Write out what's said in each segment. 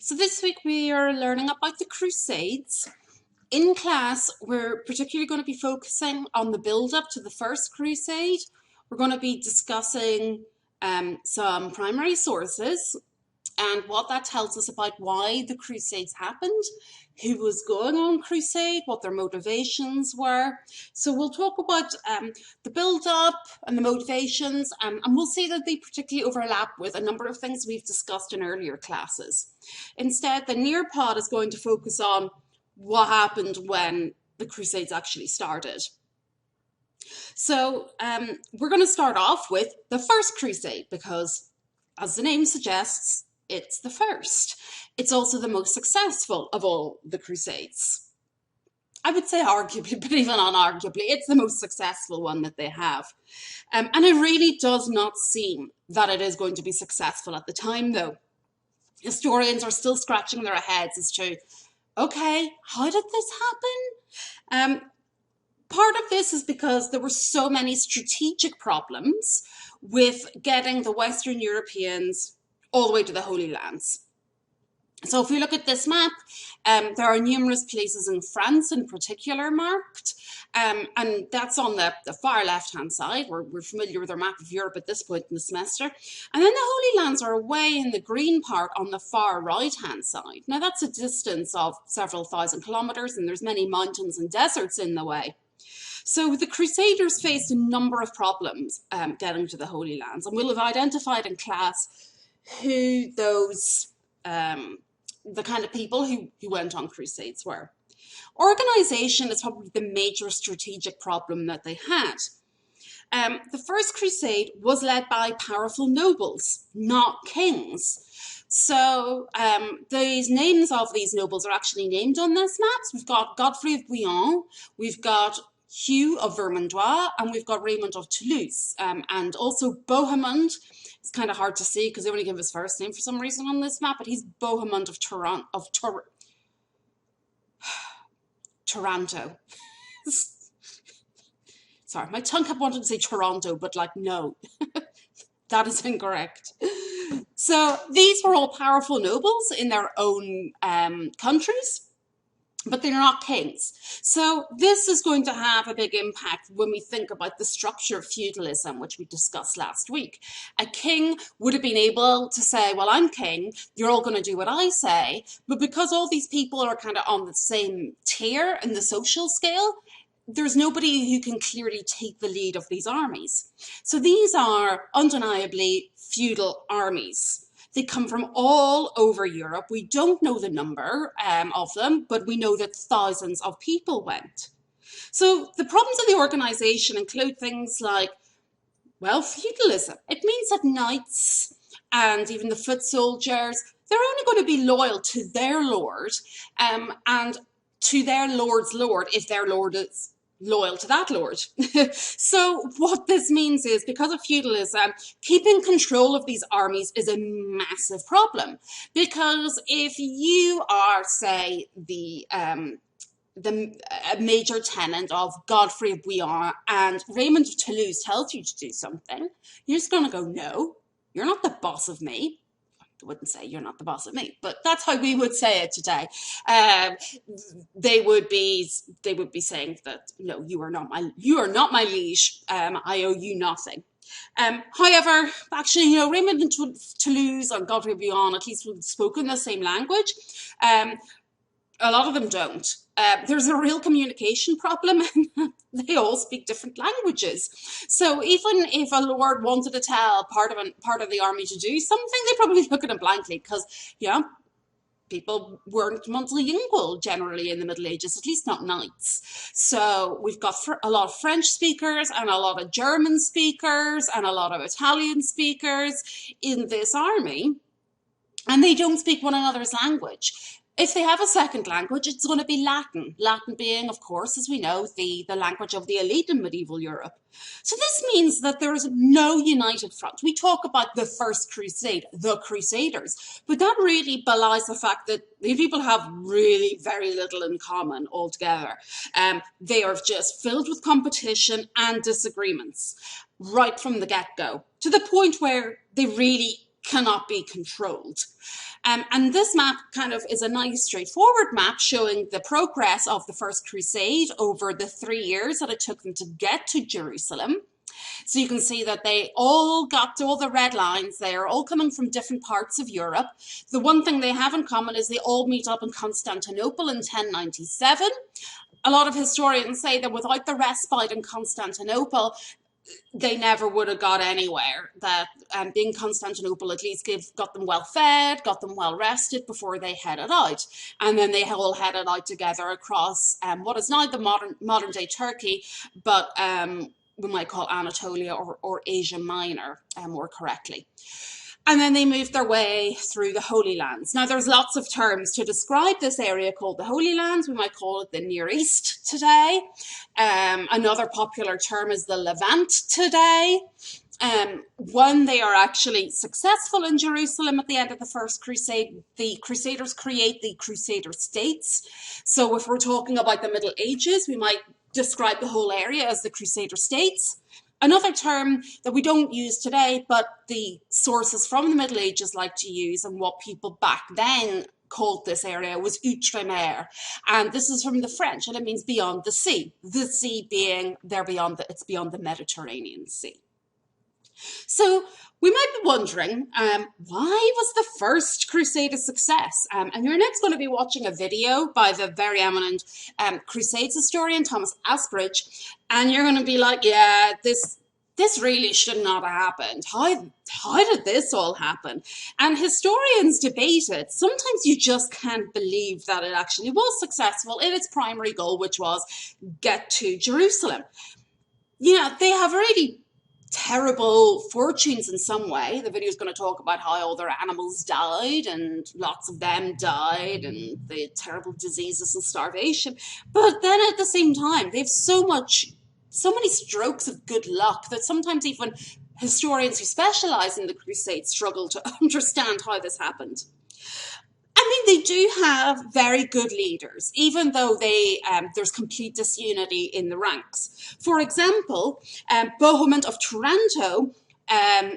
So this week we are learning about the Crusades. In class, we're particularly going to be focusing on the build-up to the First Crusade. We're going to be discussing some primary sources and what that tells us about why the Crusades happened, who was going on crusade, what their motivations were. So we'll talk about the build-up and the motivations, and we'll see that they particularly overlap with a number of things we've discussed in earlier classes. Instead, the near pod is going to focus on what happened when the Crusades actually started. So we're going to start off with the First Crusade because, as the name suggests, it's the first. It's also the most successful of all the Crusades. I would say arguably, but even unarguably, it's the most successful one that they have. And it really does not seem that it is going to be successful at the time, though. Historians are still scratching their heads as to, okay, how did this happen? Part of this is because there were so many strategic problems with getting the Western Europeans all the way to the Holy Lands. So if we look at this map, there are numerous places in France in particular marked, and that's on the far left-hand side. We're familiar with our map of Europe at this point in the semester. And then the Holy Lands are away in the green part on the far right-hand side. Now that's a distance of several thousand kilometers, and there's many mountains and deserts in the way. So the Crusaders faced a number of problems getting to the Holy Lands, and we'll have identified in class who those the kind of people who went on crusades were. Organization is probably the major strategic problem that they had. The First Crusade was led by powerful nobles, not kings. So these names of these nobles are actually named on this map. So we've got Godfrey of Bouillon, we've got Hugh of Vermandois, and we've got Raymond of Toulouse, and also Bohemond. It's kind of hard to see because they only give his first name for some reason on this map, but he's Bohemond of Taranto. Sorry, my tongue kept wanting to say Toronto, but like, no, that is incorrect. So these were all powerful nobles in their own countries, but they're not kings. So this is going to have a big impact when we think about the structure of feudalism, which we discussed last week. A king would have been able to say, well, I'm king, you're all going to do what I say. But because all these people are kind of on the same tier in the social scale, there's nobody who can clearly take the lead of these armies. So these are undeniably feudal armies. They come from all over Europe. We don't know the number of them, but we know that thousands of people went. So the problems of the organization include things like, well, feudalism. It means that knights and even the foot soldiers, they're only going to be loyal to their lord and to their lord's lord if their lord is loyal to that lord. So what this means is, because of feudalism, keeping control of these armies is a massive problem. Because if you are, say, the major tenant of Godfrey of Bouillon and Raymond of Toulouse tells you to do something, you're just going to go, no, you're not the boss of me. I wouldn't say you're not the boss of me, but that's how we would say it today. They would be saying that, no, you are not my liege. I owe you nothing. However, actually, you know, Raymond and Toulouse and Godfrey of Bouillon at least would have spoken the same language. A lot of them don't. There's a real communication problem, and they all speak different languages. So even if a lord wanted to tell part of the army to do something, they probably look at him blankly because, yeah, people weren't multilingual generally in the Middle Ages, at least not knights. So we've got a lot of French speakers and a lot of German speakers and a lot of Italian speakers in this army, and they don't speak one another's language. If they have a second language, it's going to be Latin. Latin being, of course, as we know, the language of the elite in medieval Europe. So this means that there is no united front. We talk about the First Crusade, the Crusaders, but that really belies the fact that these people have really very little in common altogether. They are just filled with competition and disagreements right from the get-go, to the point where they really cannot be controlled. And this map kind of is a nice straightforward map showing the progress of the First Crusade over the 3 years that it took them to get to Jerusalem. So you can see that they all got to all the red lines. They are all coming from different parts of Europe. The one thing they have in common is they all meet up in Constantinople in 1097. A lot of historians say that without the respite in Constantinople, they never would have got anywhere. That being Constantinople at least got them well fed, got them well rested before they headed out. And then they all headed out together across what is now the modern day Turkey, but we might call Anatolia or Asia Minor more correctly. And then they moved their way through the Holy Lands. Now, there's lots of terms to describe this area called the Holy Lands. We might call it the Near East today. Another popular term is the Levant today. When they are actually successful in Jerusalem at the end of the First Crusade, the Crusaders create the Crusader states. So if we're talking about the Middle Ages, we might describe the whole area as the Crusader states. Another term that we don't use today, but the sources from the Middle Ages like to use, and what people back then called this area, was outre-mer. And this is from the French, and it means beyond the sea. The sea being it's beyond the Mediterranean Sea. So we might be wondering, why was the First Crusade a success? And you're next going to be watching a video by the very eminent Crusades historian, Thomas Asbridge, and you're going to be like, yeah, this really should not have happened. How did this all happen? And historians debate it. Sometimes you just can't believe that it actually was successful in its primary goal, which was get to Jerusalem. You know, they have really terrible fortunes in some way. The video is going to talk about how all their animals died, and lots of them died, and the terrible diseases and starvation. But then at the same time, they have so many strokes of good luck that sometimes even historians who specialize in the Crusades struggle to understand how this happened. I mean, they do have very good leaders, even though there's complete disunity in the ranks. For example, Bohemond of Taranto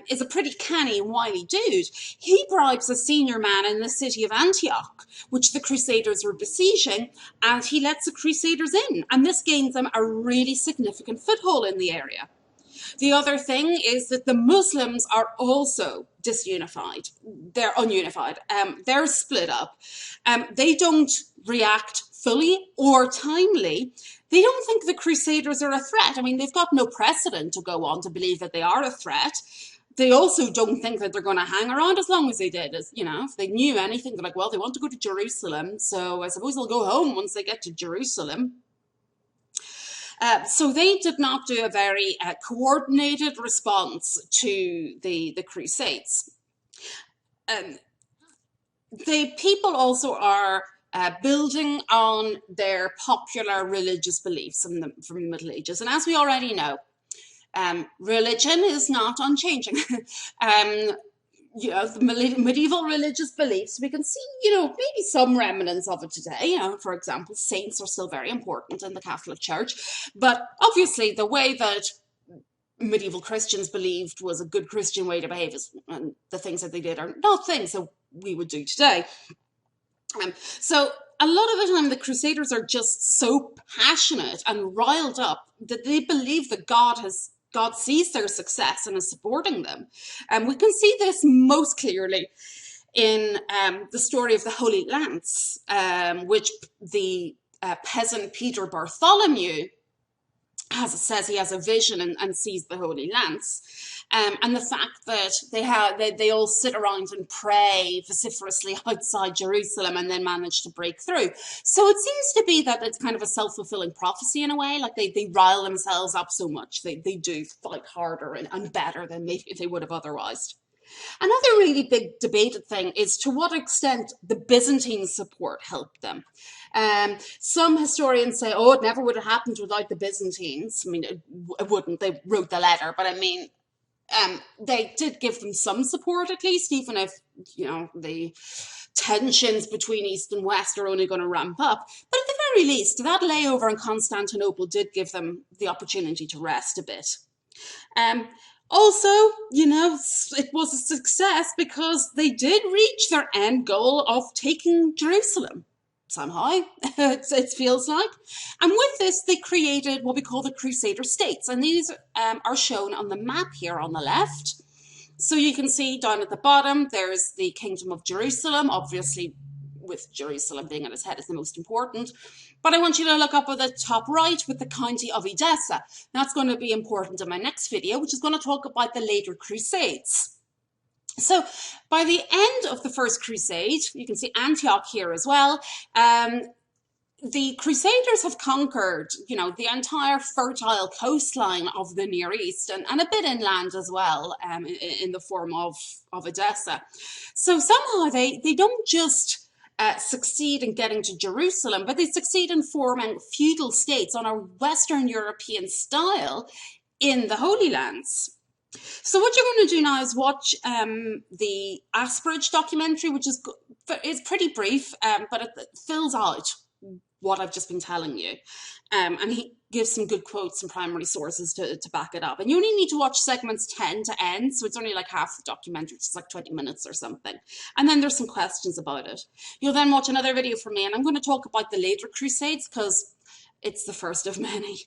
is a pretty canny and wily dude. He bribes a senior man in the city of Antioch, which the Crusaders were besieging, and he lets the Crusaders in. And this gains them a really significant foothold in the area. The other thing is that the Muslims are also disunified. They're ununified. They're split up. They don't react fully or timely. They don't think the Crusaders are a threat. I mean, they've got no precedent to go on to believe that they are a threat. They also don't think that they're going to hang around as long as they did. As, you know, if they knew anything, they're like, well, they want to go to Jerusalem, so I suppose they'll go home once they get to Jerusalem. So they did not do a very coordinated response to the Crusades. The people also are building on their popular religious beliefs from the Middle Ages. And as we already know, religion is not unchanging. You know, the medieval religious beliefs, we can see, you know, maybe some remnants of it today. You know, for example, saints are still very important in the Catholic Church. But obviously the way that medieval Christians believed was a good Christian way to behave and the things that they did are not things that we would do today. So a lot of the time the Crusaders are just so passionate and riled up that they believe that God sees their success and is supporting them. And we can see this most clearly in the story of the Holy Lance, which the peasant Peter Bartholomew says he has a vision and sees the Holy Lance. And the fact that they all sit around and pray vociferously outside Jerusalem and then manage to break through. So it seems to be that it's kind of a self-fulfilling prophecy in a way, like they rile themselves up so much, they do fight harder and better than maybe they would have otherwise. Another really big debated thing is to what extent the Byzantine support helped them. Some historians say, oh, it never would have happened without the Byzantines. I mean, it wouldn't. They wrote the letter, but I mean, they did give them some support at least, even if, you know, the tensions between East and West are only going to ramp up. But at the very least, that layover in Constantinople did give them the opportunity to rest a bit. Also, it was a success because they did reach their end goal of taking Jerusalem. Somehow, it feels like. And with this, they created what we call the Crusader states. And these are shown on the map here on the left. So you can see down at the bottom, there's the Kingdom of Jerusalem, obviously with Jerusalem being at its head is the most important. But I want you to look up at the top right with the county of Edessa. That's going to be important in my next video, which is going to talk about the later Crusades. So by the end of the First Crusade, you can see Antioch here as well, the Crusaders have conquered, the entire fertile coastline of the Near East and a bit inland as well, in the form of Edessa. So somehow they don't just succeed in getting to Jerusalem, but they succeed in forming feudal states on a Western European style in the Holy Lands. So what you're going to do now is watch the Asperge documentary, which is pretty brief, but it fills out what I've just been telling you. And he gives some good quotes and primary sources to back it up. And you only need to watch segments 10 to end, so it's only like half the documentary, it's like 20 minutes or something. And then there's some questions about it. You'll then watch another video from me, and I'm going to talk about the later Crusades because it's the first of many.